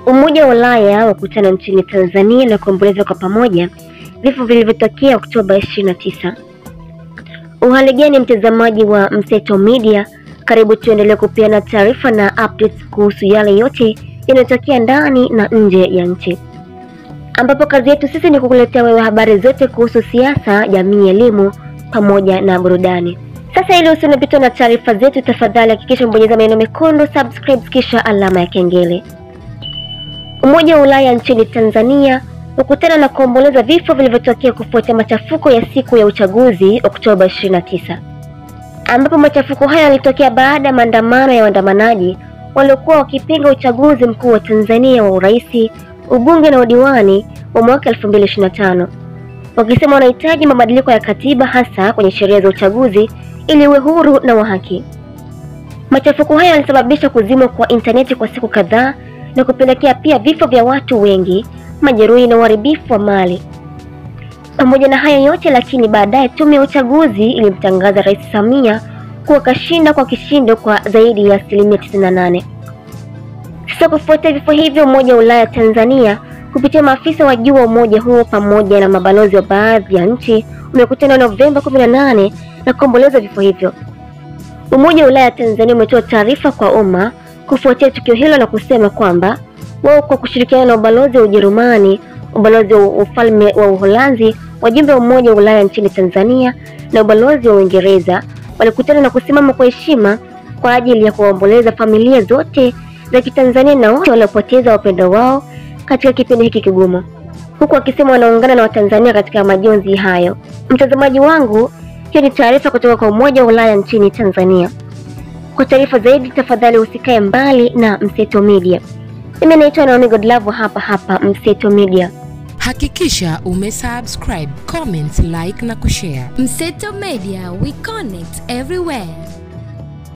Umoja wa Ulaya wakutana nchini Tanzania na kuomboleza kwa pamoja vifo vilivyotokea Oktoba 29. Uhali gani mtazamaji wa Mseto Media? Karibu tuendelee kupeana taarifa na updates kuhusu yale yote yanayotokea ndani na nje ya nchi, ambapo kazi yetu sisi ni kukuletea wewe habari zote kuhusu siasa, jamii, elimu pamoja na burudani. Sasa ili usinipitwe na taarifa zetu, tafadhali hakikisha mbonyeza maneno mekundu subscribe kisha alama ya kengele. Umoja wa Ulaya nchini Tanzania ukutana na kuomboleza vifo vilivyotokea kufuatia machafuko ya siku ya uchaguzi Oktoba 29, ambapo machafuko haya yalitokea baada ya maandamano ya waandamanaji waliokuwa wakipinga uchaguzi mkuu wa Tanzania wa urais, ubunge na udiwani wa mwaka 2025, wakisema wanahitaji mabadiliko ya katiba hasa kwenye sheria za uchaguzi ili uwe huru na wa haki. Machafuko haya yalisababisha kuzimwa kwa interneti kwa siku kadhaa na kupelekea pia vifo vya watu wengi, majeruhi na uharibifu wa mali. Pamoja na haya yote lakini baadaye tume ya uchaguzi ilimtangaza Rais Samia kuwa kashinda kwa kishindo kwa zaidi ya 98%. Sasa kufuatia vifo hivyo, Umoja wa Ulaya Tanzania kupitia maafisa wa juu wa umoja huo pamoja na mabalozi wa baadhi ya nchi umekutana Novemba 18 na kuomboleza vifo hivyo. Umoja wa Ulaya Tanzania umetoa taarifa kwa umma kufuatia tukio hilo na kusema kwamba wao kwa kushirikiana na ubalozi wa Ujerumani, ubalozi wa ufalme wa Uholanzi, wajumbe wa Umoja wa Ulaya nchini Tanzania na ubalozi wa Uingereza walikutana na kusimama kwa heshima kwa ajili ya kuomboleza familia zote za Kitanzania na wote waliopoteza wapendwa wao katika kipindi hiki kigumu, huku wakisema wanaungana na Watanzania katika majonzi hayo. Mtazamaji wangu, hiyo ni taarifa kutoka kwa Umoja wa Ulaya nchini Tanzania. Kwa taarifa zaidi tafadhali usikae mbali na Mseto Media. Mimi naitwa Naomi Godlove hapa Mseto Media. Hakikisha umesubscribe, comment, like na kushare. Mseto Media, we connect everywhere.